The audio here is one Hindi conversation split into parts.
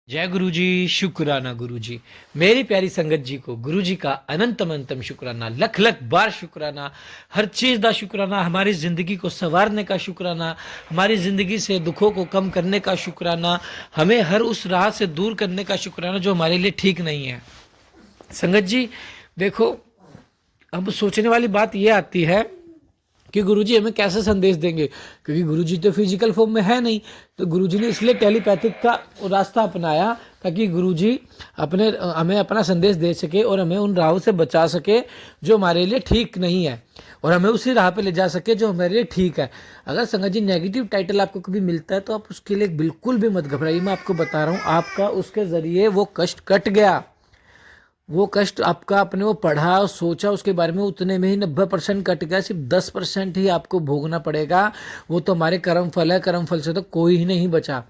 जय गुरु जी। शुक्राना गुरु जी। मेरी प्यारी संगत जी को गुरु जी का अनंतम अनंतम शुक्राना, लख लख बार शुक्राना। हर चीज़ का शुक्राना, हमारी ज़िंदगी को संवारने का शुक्राना, हमारी ज़िंदगी से दुखों को कम करने का शुक्राना, हमें हर उस राह से दूर करने का शुक्राना जो हमारे लिए ठीक नहीं है। संगत जी देखो, अब सोचने वाली बात यह आती है कि गुरुजी हमें कैसे संदेश देंगे, क्योंकि गुरुजी तो फिजिकल फॉर्म में है नहीं। तो गुरुजी ने इसलिए टेलीपैथिक का रास्ता अपनाया ताकि गुरुजी अपने हमें अपना संदेश दे सके और हमें उन राहों से बचा सके जो हमारे लिए ठीक नहीं है, और हमें उसी राह पे ले जा सके जो हमारे लिए ठीक है। अगर संगत जी नेगेटिव टाइटल आपको कभी मिलता है तो आप उसके लिए बिल्कुल भी मत घबराइए। मैं आपको बता रहा हूँ, आपका उसके ज़रिए वो कष्ट कट गया। वो कष्ट आपका अपने वो पढ़ा और सोचा उसके बारे में, उतने में ही 90% कट गया। सिर्फ 10% ही आपको भोगना पड़ेगा। वो तो हमारे कर्म फल है, कर्म फल से तो कोई ही नहीं बचा।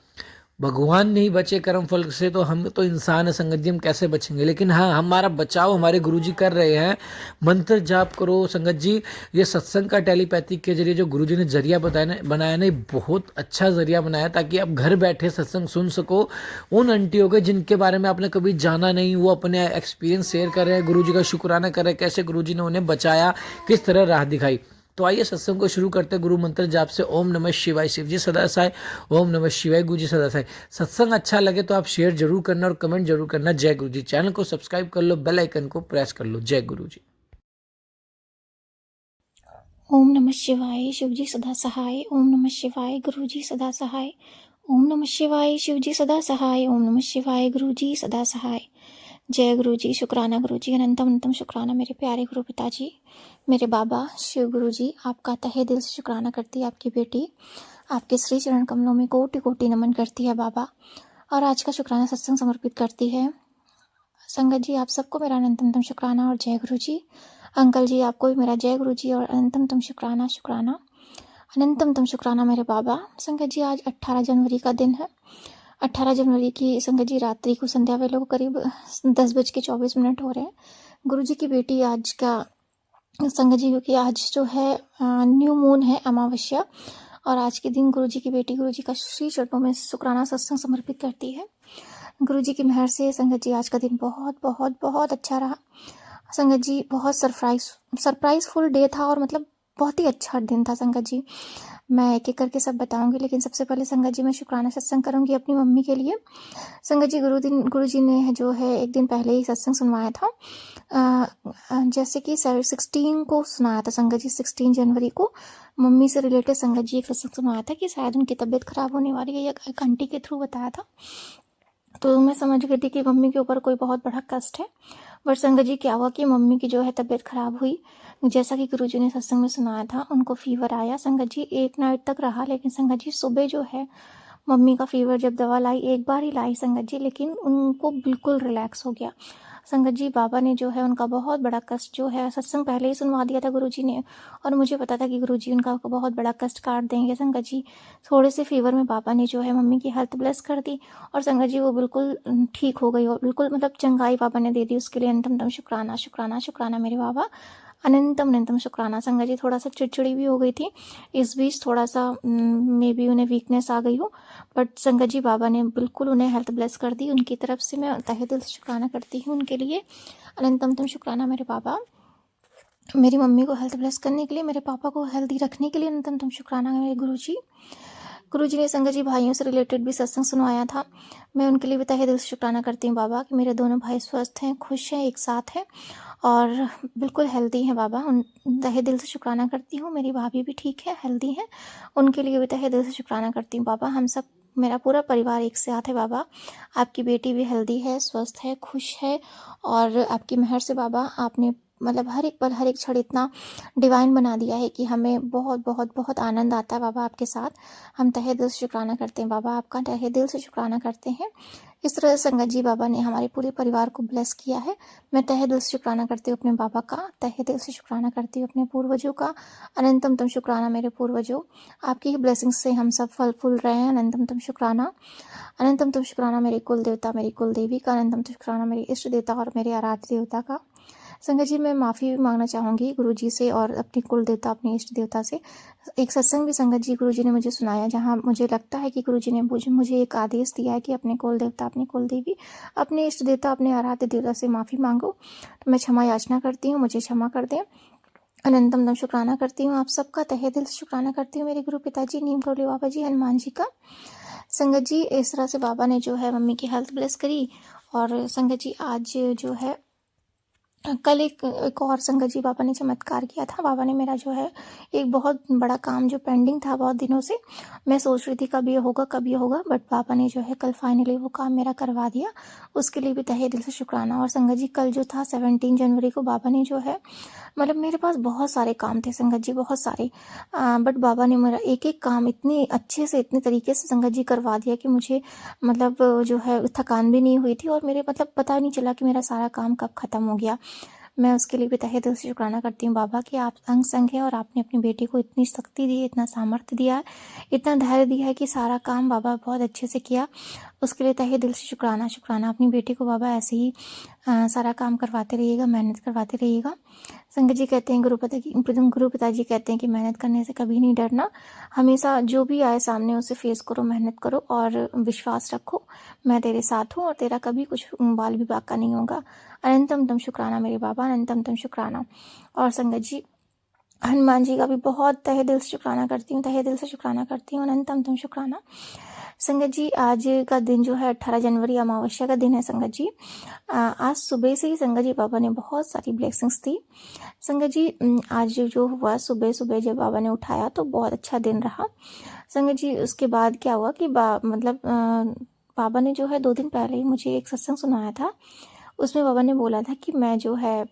भगवान नहीं बचे कर्म फल से, तो हम तो इंसान है संगत जी, हम कैसे बचेंगे। लेकिन हाँ, हमारा बचाव हमारे गुरुजी कर रहे हैं। मंत्र जाप करो संगत जी। ये सत्संग का टेलीपैथिक के जरिए जो गुरुजी ने जरिया बनाया ना, बहुत अच्छा जरिया बनाया, ताकि आप घर बैठे सत्संग सुन सको। उन आंटियों के जिनके बारे में आपने कभी जाना नहीं, वो अपने एक्सपीरियंस शेयर कर रहे हैं, गुरुजी का शुक्राना कर रहे हैं, कैसे गुरुजी ने उन्हें बचाया, किस तरह राह दिखाई। तो आइए सत्संग को शुरू करते हैं गुरु मंत्र जाप से। ओम नमः शिवाय। शिव जी सदा साय। ओम नमः शिवाय। गुरु जी सदा साय। सत्संग अच्छा लगे तो आप शेयर जरूर करना और कमेंट जरूर करना। जय गुरु जी। चैनल को सब्सक्राइब कर लो, बेल आइकन को प्रेस कर लो। जय गुरु जी। ओम नमः शिवाय। शिवजी सदा सहाय। ओम नमः शिवाय। गुरुजी सदा सहाय। ओम नमः शिवाय। शिवजी सदा सहाय। ओम नमः शिवाय। गुरुजी सदा सहाय। जय गुरुजी। शुक्राना गुरुजी, अनंतम अनंतम शुक्राना मेरे प्यारे गुरु पिताजी, मेरे बाबा शिव गुरुजी। आपका तहे दिल से शुक्राना करती है आपकी बेटी, आपके श्री चरण कमलों में कोटि कोटि नमन करती है बाबा। और आज का शुक्राना सत्संग समर्पित करती है संगत जी। आप सबको मेरा अनंतम शुक्राना और जय गुरु जी। अंकल जी, आपको भी मेरा जय गुरु जी और अनंतम शुक्राना शुक्राना अनंतम शुक्राना मेरे बाबा। संगत जी, आज 18 जनवरी का दिन है। 18 जनवरी की संगत जी रात्रि को, संध्या वेले को करीब 10:24 हो रहे हैं। गुरु जी की बेटी आज का संगत जी, क्योंकि आज जो है न्यू मून है, अमावस्या, और आज के दिन गुरु जी की बेटी गुरु जी का श्री चरणों में शुक्राना सत्संग समर्पित करती है। गुरु जी की मेहर से संगत जी आज का दिन बहुत बहुत बहुत अच्छा रहा। संगत जी बहुत सरप्राइजफुल डे था, और मतलब बहुत ही अच्छा दिन था संगत जी। मैं एक एक करके सब बताऊंगी, लेकिन सबसे पहले संगत जी मैं शुक्राना सत्संग करूंगी अपनी मम्मी के लिए। संगत जी, गुरु जी ने जो है एक दिन पहले ही सत्संग सुनवाया था, जैसे कि 16 को सुनाया था संगत जी। 16 जनवरी को मम्मी से रिलेटेड संगत जी एक सत्संग सुनवाया था कि शायद उनकी तबीयत खराब होने वाली है, या एक आंटी के थ्रू बताया था। तो मैं समझ गई थी कि मम्मी के ऊपर कोई बहुत बड़ा कष्ट है। बट संगत जी क्या हुआ कि मम्मी की जो है तबीयत खराब हुई, जैसा कि गुरुजी ने सत्संग में सुनाया था। उनको फीवर आया संगत जी, एक नाइट तक रहा, लेकिन संगत जी सुबह जो है मम्मी का फीवर जब दवा लाई, एक बार ही लाई संगत जी, लेकिन उनको बिल्कुल रिलैक्स हो गया संगत जी। बाबा ने जो है उनका बहुत बड़ा कष्ट जो है, सत्संग पहले ही सुनवा दिया था गुरुजी ने, और मुझे पता था कि गुरुजी उनका बहुत बड़ा कष्ट काट देंगे संगत जी। थोड़े से फीवर में बाबा ने जो है मम्मी की हेल्थ ब्लेस कर दी, और संगत जी वो बिल्कुल ठीक हो गई, और बिल्कुल मतलब चंगाई बाबा ने दे दी। उसके लिए अनंतम शुक्राना शुक्राना शुक्राना मेरे बाबा, अनंतम अनंतम शुक्राना। संगत जी थोड़ा सा चिड़चिड़ी भी हो गई थी इस बीच, थोड़ा सा मे बी उन्हें वीकनेस आ गई हो, बट संगत जी बाबा ने बिल्कुल उन्हें हेल्थ ब्लेस कर दी। उनकी तरफ से मैं तहे दिल से शुक्राना करती हूँ उनके लिए। अनंतम शुक्राना मेरे बाबा, मेरी मम्मी को हेल्थ ब्लेस करने के लिए, मेरे पापा को हेल्दी रखने के लिए अनंतम शुक्राना मेरे गुरु जी ने संगत जी भाइयों से रिलेटेड भी सत्संग सुनवाया था। मैं उनके लिए भी तहे दिल से शुक्राना करती हूँ बाबा कि मेरे दोनों भाई स्वस्थ हैं, खुश हैं, एक साथ हैं और बिल्कुल हेल्दी हैं बाबा। उन तहे दिल से शुक्राना करती हूँ। मेरी भाभी भी ठीक है, हेल्दी है, उनके लिए भी तहे दिल से शुक्राना करती हूँ बाबा। हम सब, मेरा पूरा परिवार एक साथ है बाबा। आपकी बेटी भी हेल्दी है, स्वस्थ है, खुश है, और आपकी मेहर से बाबा आपने मतलब हर एक पल, हर एक क्षण इतना डिवाइन बना दिया है कि हमें बहुत बहुत बहुत आनंद आता है बाबा आपके साथ। हम तहे दिल से शुक्राना करते हैं बाबा, आपका तहे दिल से शुक्राना करते हैं। इस तरह संगत जी बाबा ने हमारे पूरे परिवार को ब्लेस किया है। मैं तहे दिल से शुक्राना करती हूँ अपने बाबा का, तहे दिल से शुक्राना करती हूँ अपने पूर्वजों का। अनंतम शुक्राना मेरे पूर्वजों, आपकी ही ब्लेसिंग्स से हम सब फल फूल रहे हैं। अनंतम शुक्राना, अनंतम शुक्राना मेरे कुल देवता, मेरी कुल देवी का। अनंतम शुक्राना मेरे इष्ट देवता और मेरे आराध्य देवता का। संगत जी, मैं माफ़ी मांगना चाहूँगी गुरुजी से और अपने कुल देवता, अपने इष्ट देवता से। एक सत्संग भी संगत जी गुरुजी ने मुझे सुनाया, जहाँ मुझे लगता है कि गुरुजी ने मुझे एक आदेश दिया है कि अपने कुल देवता, अपनी कुल देवी, अपने इष्ट देवता, अपने आराध्य देवता से माफ़ी मांगो। तो मैं क्षमा याचना करती हूँ, मुझे क्षमा कर दें। अनंतम दम शुक्राना करती हूँ आप सबका, तहे दिल से शुक्राना करती हूँ मेरे गुरु पिताजी, नीम करौली बाबा जी, हनुमान जी का। संगत जी, इस तरह से बाबा ने जो है मम्मी की हेल्थ ब्लेस करी। और संगत जी, आज जो है कल एक और संगत जी बाबा ने चमत्कार किया था। बाबा ने मेरा जो है एक बहुत बड़ा काम जो पेंडिंग था बहुत दिनों से, मैं सोच रही थी कब ये होगा कब ये होगा, बट बाबा ने जो है कल फाइनली वो काम मेरा करवा दिया। उसके लिए भी तहे दिल से शुक्राना। और संगत जी, कल जो था 17 जनवरी को, बाबा ने जो है मतलब मेरे पास बहुत सारे काम थे संगत जी, बहुत सारे, बट बाबा ने मेरा एक एक काम इतनी अच्छे से, इतने तरीके से संगत जी करवा दिया कि मुझे मतलब जो है थकान भी नहीं हुई थी, और मेरे मतलब पता नहीं चला कि मेरा सारा काम कब ख़त्म हो गया। मैं उसके लिए भी तहे दिल से शुक्राना करती हूँ बाबा कि आप अंग संग हैं और आपने अपनी बेटी को इतनी शक्ति दी है, इतना सामर्थ्य दिया है, इतना धैर्य दिया है कि सारा काम बाबा बहुत अच्छे से किया। उसके लिए तहे दिल से शुक्राना शुक्राना। अपनी बेटी को बाबा ऐसे ही सारा काम करवाते रहिएगा, मेहनत करवाते रहिएगा। संगत जी कहते हैं, गुरु पिताजी कहते हैं कि मेहनत करने से कभी नहीं डरना, हमेशा जो भी आए सामने उसे फेस करो, मेहनत करो और विश्वास रखो, मैं तेरे साथ हूँ और तेरा कभी कुछ बाल भी बाका नहीं होगा। अनंतम तम शुक्राना मेरे बाबा, अनंतम तम शुक्राना। और संगत जी, हनुमान जी का भी बहुत तहे दिल से शुक्राना करती हूँ, तहे दिल से शुक्राना करती हूँ, अनंतम तम शुक्राना। संगत जी, आज का दिन जो है 18 जनवरी अमावस्या का दिन है संगत जी। आज सुबह से ही संगत जी बाबा ने बहुत सारी ब्लेसिंग्स दी। संगत जी, आज जो हुआ सुबह सुबह जब बाबा ने उठाया तो बहुत अच्छा दिन रहा। संगत जी, उसके बाद क्या हुआ कि बाबा ने जो है 2 दिन पहले ही मुझे एक सत्संग सुनाया था। उसमें बाबा ने बोला था कि मैं जो है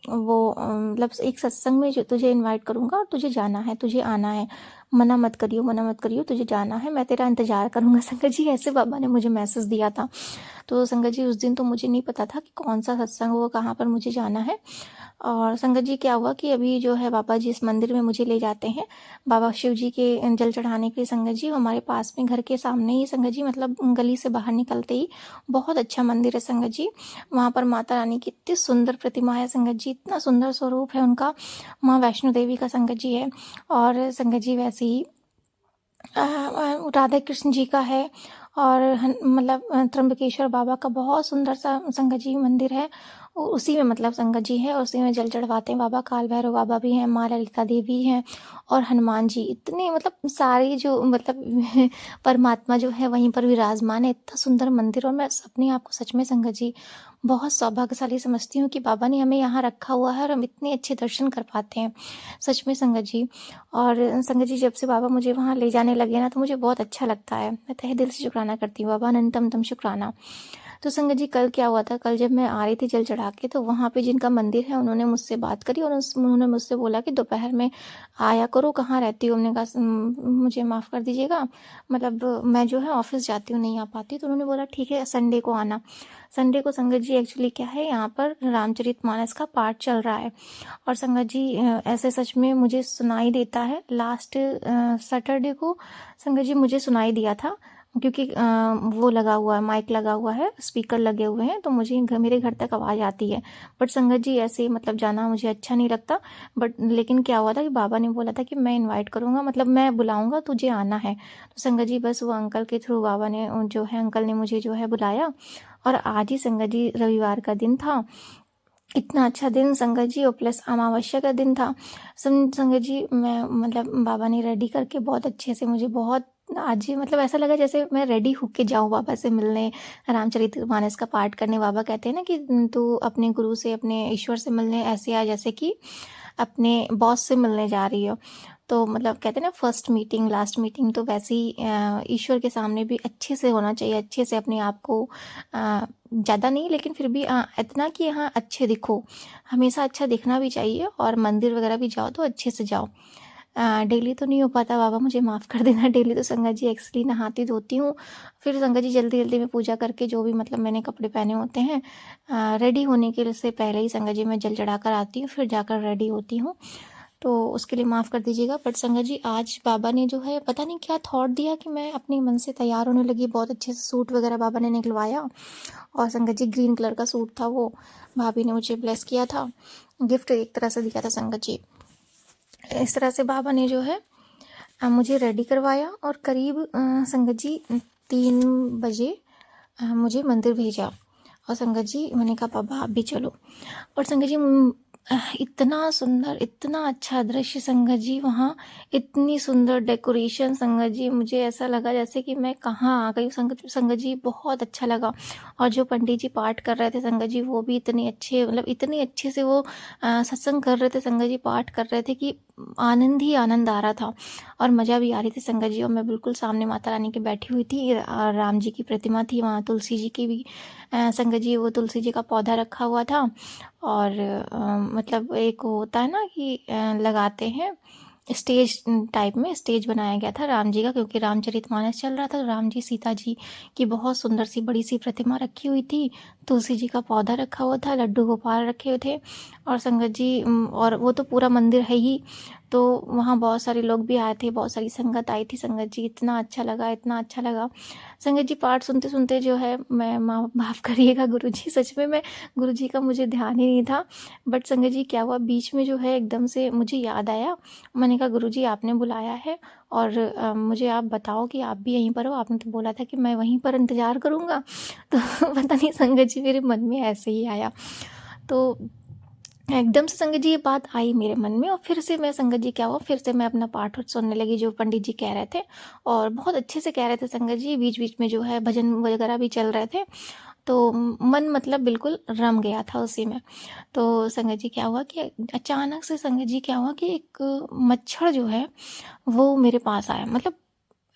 वो मतलब एक सत्संग में जो तुझे इनवाइट करूँगा और तुझे जाना है, तुझे आना है, मना मत करियो, मना मत करियो, तुझे जाना है, मैं तेरा इंतज़ार करूँगा। संगत जी, ऐसे बाबा ने मुझे मैसेज दिया था। तो संगत जी, उस दिन तो मुझे नहीं पता था कि कौन सा सत्संग होगा, कहाँ पर मुझे जाना है। और संगत जी, क्या हुआ कि अभी जो है बाबा जी इस मंदिर में मुझे ले जाते हैं बाबा शिव जी के जल चढ़ाने के लिए। संगत जी, हमारे पास में घर के सामने ही संगत जी, मतलब गली से बाहर निकलते ही बहुत अच्छा मंदिर है संगत जी। वहाँ पर माता रानी की इतनी सुंदर प्रतिमा है संगत जी, इतना सुंदर स्वरूप है उनका, माँ वैष्णो देवी का संगत जी है। और संगत जी, वैसे ही राधा कृष्ण जी का है। और मतलब त्र्यंबकेश्वर बाबा का बहुत सुंदर सा संगत जी मंदिर है, उसी में मतलब संगत जी है, उसी में जल चढ़वाते हैं बाबा। काल भैरव बाबा भी हैं, माँ ललिता देवी हैं और हनुमान जी, इतने मतलब सारे जो मतलब परमात्मा जो है वहीं पर विराजमान है। इतना सुंदर मंदिर, और मैं अपने आप को सच में संगत जी बहुत सौभाग्यशाली समझती हूँ कि बाबा ने हमें यहाँ रखा हुआ है और हम इतने अच्छे दर्शन कर पाते हैं, सच में संगत जी। और संगत जी, जब से बाबा मुझे वहाँ ले जाने लगे ना तो मुझे बहुत अच्छा लगता है। मैं तहे दिल से शुक्राना करती हूँ बाबा, अनंतम तम शुक्राना। तो संगत जी, कल क्या हुआ था, कल जब मैं आ रही थी जल चढ़ा के, तो वहाँ पे जिनका मंदिर है उन्होंने मुझसे बात करी और उन्होंने मुझसे बोला कि दोपहर में आया करो, कहाँ रहती हो। हमने कहा मुझे माफ़ कर दीजिएगा, मतलब मैं जो है ऑफिस जाती हूँ, नहीं आ पाती। तो उन्होंने बोला ठीक है, संडे को आना। संडे को संगत जी एक्चुअली क्या है, यहाँ पर रामचरितमानस का पाठ चल रहा है। और संगत जी, ऐसे सच में मुझे सुनाई देता है। लास्ट सैटरडे को संगत जी मुझे सुनाई दिया था, क्योंकि वो लगा हुआ है, माइक लगा हुआ है, स्पीकर लगे हुए हैं, तो मुझे मेरे घर तक आवाज़ आती है। बट संगत जी, ऐसे मतलब जाना मुझे अच्छा नहीं लगता। बट लेकिन क्या हुआ था कि बाबा ने बोला था कि मैं इनवाइट करूँगा, मतलब मैं बुलाऊँगा, तुझे आना है। तो संगत जी, बस वो अंकल के थ्रू बाबा ने जो है, अंकल ने मुझे जो है बुलाया। और आज ही संगत जी रविवार का दिन था, इतना अच्छा दिन संगत जी, और प्लस अमावस्या का दिन था। संगत जी, मैं मतलब बाबा ने रेडी करके बहुत अच्छे से मुझे बहुत आज ही मतलब ऐसा लगा जैसे मैं रेडी होके जाऊँ बाबा से मिलने, रामचरितमानस का पाठ करने। बाबा कहते हैं ना कि तू अपने गुरु से, अपने ईश्वर से मिलने ऐसे आ जैसे कि अपने बॉस से मिलने जा रही हो। तो मतलब कहते हैं ना, फर्स्ट मीटिंग लास्ट मीटिंग, तो वैसे ही ईश्वर के सामने भी अच्छे से होना चाहिए, अच्छे से अपने आप को ज़्यादा नहीं लेकिन फिर भी इतना कि हाँ अच्छे दिखो, हमेशा अच्छा दिखना भी चाहिए। और मंदिर वगैरह भी जाओ तो अच्छे से जाओ। डेली तो नहीं हो पाता बाबा, मुझे माफ़ कर देना। डेली तो संगत जी एक्चुअली नहाती धोती हूँ, फिर संगत जी जल्दी जल्दी में पूजा करके जो भी मतलब मैंने कपड़े पहने होते हैं, रेडी होने के से पहले ही संगत जी मैं जल चढ़ा कर आती हूँ, फिर जाकर रेडी होती हूँ। तो उसके लिए माफ़ कर दीजिएगा। बट संगत जी आज बाबा ने जो है पता नहीं क्या थॉट दिया कि मैं अपने मन से तैयार होने लगी। बहुत अच्छे से सूट वगैरह बाबा ने निकलवाया और संगत जी ग्रीन कलर का सूट था, वो भाभी ने मुझे ब्लेस किया था, गिफ्ट एक तरह से दिया था संगत जी। इस तरह से बाबा ने जो है मुझे रेडी करवाया और करीब संगत जी 3 बजे मुझे मंदिर भेजा। और संगत जी मैंने कहा बाबा आप भी चलो। और संगत जी इतना सुंदर, इतना अच्छा दृश्य संगत जी, वहाँ इतनी सुंदर डेकोरेशन संगत जी, मुझे ऐसा लगा जैसे कि मैं कहाँ आ गई। संगत जी बहुत अच्छा लगा। और जो पंडित जी पाठ कर रहे थे संगत जी, वो भी इतने अच्छे, मतलब इतने अच्छे से वो सत्संग कर रहे थे संगत जी, पाठ कर रहे थे कि आनंद ही आनंद आ रहा था और मज़ा भी आ रही थी संगत जी। और मैं बिल्कुल सामने माता रानी के बैठी हुई थी, राम जी की प्रतिमा थी वहाँ, तुलसी जी की भी संगत जी, वो तुलसी जी का पौधा रखा हुआ था। और मतलब एक वो होता है ना कि लगाते हैं स्टेज टाइप में, स्टेज बनाया गया था राम जी का, क्योंकि रामचरितमानस चल रहा था। तो राम जी सीता जी की बहुत सुंदर सी बड़ी सी प्रतिमा रखी हुई थी, तुलसी जी का पौधा रखा हुआ था, लड्डू गोपाल रखे हुए थे। और संगत जी और वो तो पूरा मंदिर है ही, तो वहाँ बहुत सारे लोग भी आए थे, बहुत सारी संगत आई थी संगत जी। इतना अच्छा लगा, इतना अच्छा लगा संगत जी। पाठ सुनते सुनते जो है मैं माफ़ करिएगा गुरु जी, सच में मैं गुरु जी का मुझे ध्यान ही नहीं था। बट संगत जी क्या हुआ बीच में जो है एकदम से मुझे याद आया। मैंने कहा गुरु जी आपने बुलाया है और मुझे आप बताओ कि आप भी यहीं पर हो, आपने तो बोला था कि मैं वहीं पर इंतज़ार करूँगा। तो पता नहीं संगत जी मेरे मन में ऐसे ही आया। तो एकदम से संगत जी ये बात आई मेरे मन में और फिर से मैं संगत जी क्या हुआ, फिर से मैं अपना पाठ सुनने लगी जो पंडित जी कह रहे थे। और बहुत अच्छे से कह रहे थे संगत जी, बीच बीच में जो है भजन वगैरह भी चल रहे थे। तो मन मतलब बिल्कुल रम गया था उसी में। तो संगत जी क्या हुआ कि अचानक से संगत जी क्या हुआ कि एक मच्छर जो है वो मेरे पास आया। मतलब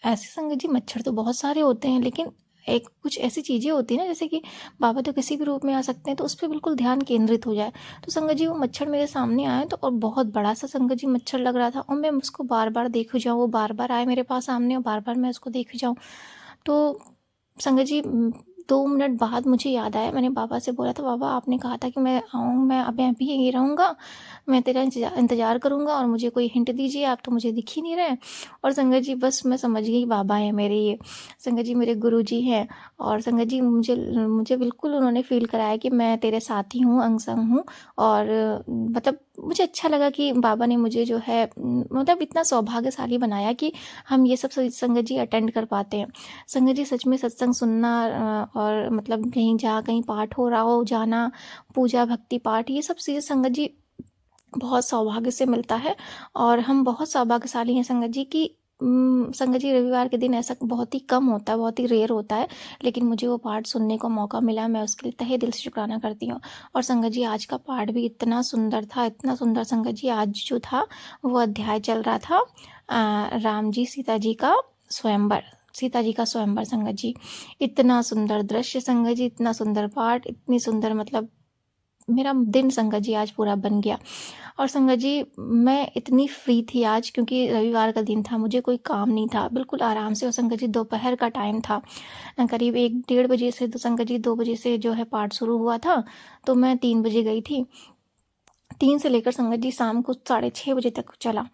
ऐसे संगत जी मच्छर तो बहुत सारे होते हैं, लेकिन एक कुछ ऐसी चीज़ें होती हैं ना, जैसे कि बाबा तो किसी भी रूप में आ सकते हैं, तो उस पर बिल्कुल ध्यान केंद्रित हो जाए। तो संगत जी वो मच्छर मेरे सामने आया, तो और बहुत बड़ा सा संगत जी मच्छर लग रहा था और मैं उसको बार बार देखी जाऊँ, वो बार बार आए मेरे पास सामने और बार बार मैं उसको देखी जाऊँ। तो संगत जी 2 मिनट बाद मुझे याद आया, मैंने बाबा से बोला था बाबा आपने कहा था कि मैं आऊँ, मैं अब अभी यहीं रहूँगा, मैं तेरा इंतज़ार करूँगा और मुझे कोई हिंट दीजिए, आप तो मुझे दिख ही नहीं रहे। और संगत जी बस मैं समझ गई बाबा हैं मेरे ये, संगत जी मेरे गुरु जी हैं। और संगत जी मुझे मुझे बिल्कुल उन्होंने फ़ील कराया कि मैं तेरे साथी हूँ, अंग संग हूँ। और मतलब मुझे अच्छा लगा कि बाबा ने मुझे जो है मतलब इतना सौभाग्यशाली बनाया कि हम ये सब संगत जी अटेंड कर पाते हैं। संगत जी सच में सत्संग सुनना और मतलब कहीं पाठ हो रहा हो जाना, पूजा भक्ति पाठ, ये सब चीज़ें संगत जी बहुत सौभाग्य से मिलता है। और हम बहुत सौभाग्यशाली हैं संगत जी की। संगत जी रविवार के दिन ऐसा बहुत ही कम होता है, बहुत ही रेयर होता है, लेकिन मुझे वो पाठ सुनने को मौका मिला, मैं उसके लिए तहे दिल से शुक्राना करती हूँ। और संगत जी आज का पाठ भी इतना सुंदर था, इतना सुंदर संगत जी। आज जो था वो अध्याय चल रहा था राम जी सीता जी का स्वयंवर, सीता जी का स्वयंवर संगत जी। इतना सुंदर दृश्य संगत जी, इतना सुंदर पाठ, इतनी सुंदर, मतलब मेरा दिन संगत जी आज पूरा बन गया। और संगत जी मैं इतनी फ्री थी आज, क्योंकि रविवार का दिन था, मुझे कोई काम नहीं था, बिल्कुल आराम से। और संगत जी दोपहर का टाइम था, करीब 1-1:30 बजे से, तो संगत जी 2 बजे से जो है पाठ शुरू हुआ था, तो मैं 3 बजे गई थी। 3 से लेकर संगत जी शाम को 6:30 बजे तक चला।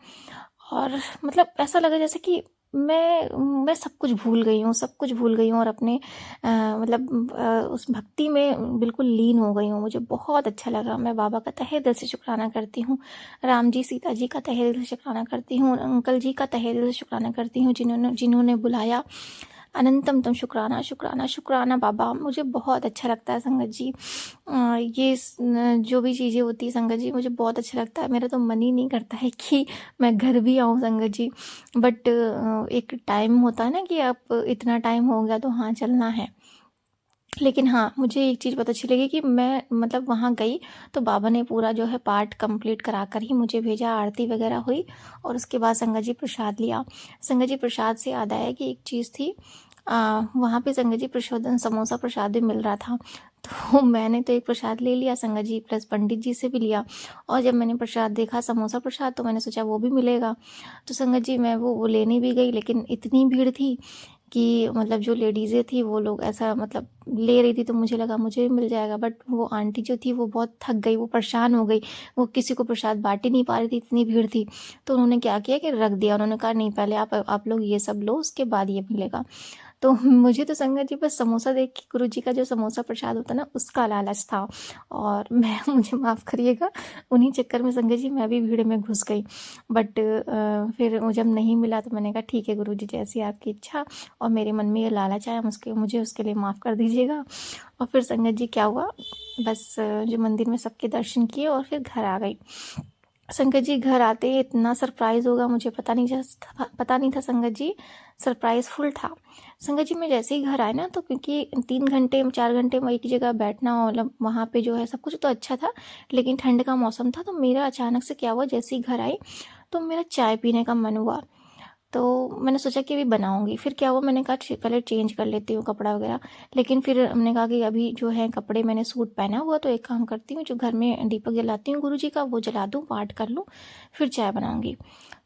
और मतलब ऐसा लगा जैसे कि मैं सब कुछ भूल गई हूँ, सब कुछ भूल गई हूँ और अपने मतलब उस भक्ति में बिल्कुल लीन हो गई हूँ। मुझे बहुत अच्छा लगा। मैं बाबा का तहे दिल से शुक्राना करती हूँ, राम जी सीता जी का तहे दिल से शुक्राना करती हूँ, अंकल जी का तहे दिल से शुक्राना करती हूँ जिन्होंने बुलाया। अनंतम तम शुक्राना शुक्राना शुक्राना बाबा। मुझे बहुत अच्छा लगता है संगत जी। जो भी चीज़ें होती है संगत जी, मुझे बहुत अच्छा लगता है। मेरा तो मन ही नहीं करता है कि मैं घर भी आऊँ संगत जी, बट एक टाइम होता है ना कि अब इतना टाइम हो गया तो हाँ चलना है। लेकिन हाँ, मुझे एक चीज़ बहुत अच्छी लगी कि मैं मतलब वहाँ गई तो बाबा ने पूरा जो है पाठ कंप्लीट करा कर ही मुझे भेजा, आरती वगैरह हुई और उसके बाद संगत जी प्रसाद लिया। संगत जी प्रसाद से याद आया कि एक चीज़ थी, वहाँ पे संगत जी प्रसाद, समोसा प्रसाद भी मिल रहा था। तो मैंने तो एक प्रसाद ले लिया संगत जी, प्लस पंडित जी से भी लिया। और जब मैंने प्रसाद देखा समोसा प्रसाद, तो मैंने सोचा वो भी मिलेगा। तो संगत जी मैं वो लेने भी गई, लेकिन इतनी भीड़ थी कि मतलब जो लेडीज़ें थी वो लोग ऐसा मतलब ले रही थी, तो मुझे लगा मुझे भी मिल जाएगा, बट वो आंटी जो थी वो बहुत थक गई, वो परेशान हो गई, वो किसी को प्रसाद बाँट ही नहीं पा रही थी, इतनी भीड़ थी। तो उन्होंने क्या किया कि रख दिया, उन्होंने कहा नहीं पहले आप लोग ये सब लो, उसके बाद ये मिलेगा। तो मुझे तो संगत जी बस समोसा देख के गुरुजी का जो समोसा प्रसाद होता है ना, उसका लालच था, और मैं मुझे माफ़ करिएगा, उन्हीं चक्कर में संगत जी मैं भी भीड़ में घुस गई। बट फिर वो जब नहीं मिला तो मैंने कहा ठीक है गुरुजी, जैसी आपकी इच्छा, और मेरे मन में ये लालच आया, मुझे उसके लिए माफ़ कर दीजिएगा। और फिर संगत जी क्या हुआ, बस जो मंदिर में सबके दर्शन किए और फिर घर आ गई। संगत जी घर आते ही इतना सरप्राइज़ होगा मुझे पता नहीं था संगत जी, सरप्राइज़ फुल था। संगत जी मैं जैसे ही घर आए ना, तो क्योंकि 3 घंटे 4 घंटे मैं एक जगह बैठना, मतलब वहाँ पे जो है सब कुछ तो अच्छा था, लेकिन ठंड का मौसम था, तो मेरा अचानक से क्या हुआ, जैसे ही घर आई तो मेरा चाय पीने का मन हुआ। तो मैंने सोचा कि अभी बनाऊँगी, फिर क्या हुआ, मैंने कहा पहले चेंज कर लेती हूँ कपड़ा वगैरह, लेकिन फिर हमने कहा कि अभी जो है कपड़े, मैंने सूट पहना हुआ, तो एक काम करती हूँ, जो घर में दीपक जलाती हूँ गुरुजी का वो जला दूँ, पाठ कर लूँ, फिर चाय बनाऊँगी।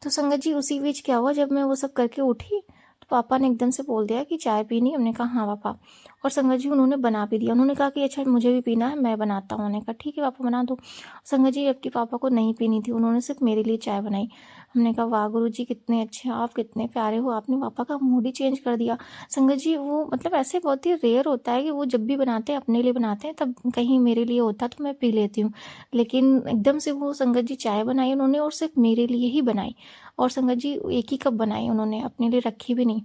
तो संगत जी उसी बीच क्या हुआ, जब मैं वो सब करके उठी तो पापा ने एकदम से बोल दिया कि चाय पीनी? हमने कहा हाँ पापा। और संगत जी उन्होंने बना भी दिया, उन्होंने कहा कि अच्छा मुझे भी पीना है, मैं बनाता हूँ। उन्होंने कहा ठीक है पापा बना दो। संगत जी जबकि पापा को नहीं पीनी थी, उन्होंने सिर्फ मेरे लिए चाय बनाई। हमने कहा वाह गुरुजी कितने अच्छे हैं आप, कितने प्यारे हो, आपने पापा का मूड ही चेंज कर दिया। संगत जी वो मतलब ऐसे बहुत ही रेयर होता है कि वो जब भी बनाते हैं अपने लिए बनाते हैं, तब कहीं मेरे लिए होता तो मैं पी लेती हूँ, लेकिन एकदम से वो संगत जी चाय बनाई उन्होंने, और सिर्फ मेरे लिए ही बनाई, और संगत जी एक ही कप बनाई उन्होंने, अपने लिए रखी भी नहीं।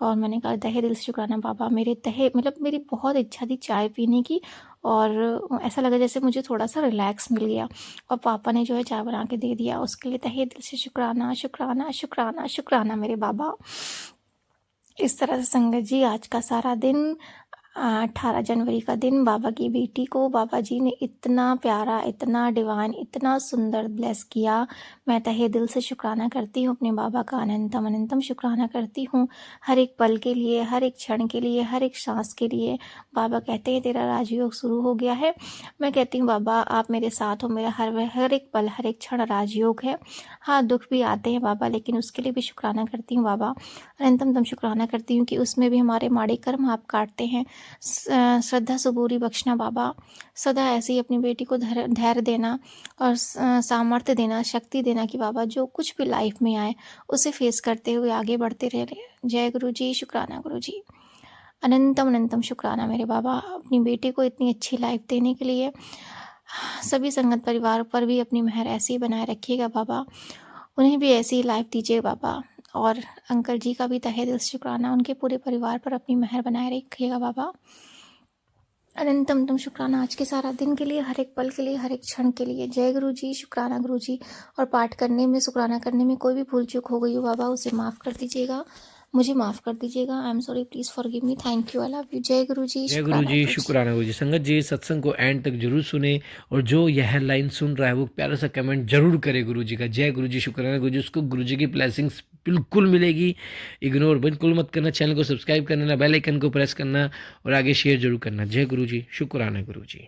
और मैंने कहा तहे दिल से शुक्राना पापा, मेरे तहे मतलब मेरी बहुत इच्छा थी चाय पीने की, और ऐसा लगा जैसे मुझे थोड़ा सा रिलैक्स मिल गया, और पापा ने जो है चाय बना के दे दिया, उसके लिए तहे दिल से शुक्राना शुक्राना शुक्राना शुक्राना मेरे बाबा। इस तरह से संगत जी आज का सारा दिन 18 जनवरी का दिन बाबा की बेटी को बाबा जी ने इतना प्यारा, इतना डिवाइन, इतना सुंदर ब्लेस किया। मैं तहे दिल से शुक्राना करती हूँ अपने बाबा का, अनंतम अनंतम शुक्राना करती हूँ हर एक पल के लिए, हर एक क्षण के लिए, हर एक सांस के लिए। बाबा कहते हैं तेरा राजयोग शुरू हो गया है, मैं कहती हूँ बाबा आप मेरे साथ हो, मेरा हर एक पल, हर एक क्षण राजयोग है। हाँ दुख भी आते हैं बाबा, लेकिन उसके लिए भी शुक्राना करती हूँ बाबा, अनंतम तम शुक्राना करती हूँ कि उसमें भी हमारे माड़े कर्म आप काटते हैं। श्रद्धा सबूरी बख्शना बाबा, सदा ऐसे ही अपनी बेटी को धैर्य देना और सामर्थ्य देना, शक्ति देना कि बाबा जो कुछ भी लाइफ में आए उसे फेस करते हुए आगे बढ़ते रहे। जय गुरु जी, शुक्राना गुरु जी, अनंतम अनंतम शुक्राना मेरे बाबा अपनी बेटी को इतनी अच्छी लाइफ देने के लिए। सभी संगत परिवार पर भी अपनी मेहर ऐसी ही बनाए रखिएगा बाबा, उन्हें भी ऐसी ही लाइफ दीजिए बाबा, और अंकल जी का भी तहे दिल से शुक्राना, उनके पूरे परिवार पर अपनी मेहर बनाए रखिएगा बाबा। अनंतम तुम शुक्राना आज के सारा दिन के लिए, हर एक पल के लिए, हर एक क्षण के लिए। जय गुरु जी, शुक्राना गुरु जी। और पाठ करने में, शुक्राना करने में कोई भी भूल चूक हो गई हो बाबा, उसे माफ़ कर दीजिएगा, मुझे माफ़ कर दीजिएगा। I am sorry, please forgive me, thank you, I love you. जय गुरु जी, जय गुरु शुक्राना जी, गुरु जी। शुक्राना गुरु जी। संगत जी सत्संग को एंड तक जरूर सुने, और जो यह लाइन सुन रहा है वो प्यारा सा कमेंट जरूर करे गुरु जी का। जय गुरु जी, शुक्राना गुरु जी। उसको गुरु जी की ब्लेसिंग्स बिल्कुल मिलेगी, इग्नोर बिल्कुल मत करना। चैनल को सब्सक्राइब करना, बेल आइकन को प्रेस करना, और आगे शेयर जरूर करना। जय गुरु जी, शुक्राना गुरु जी।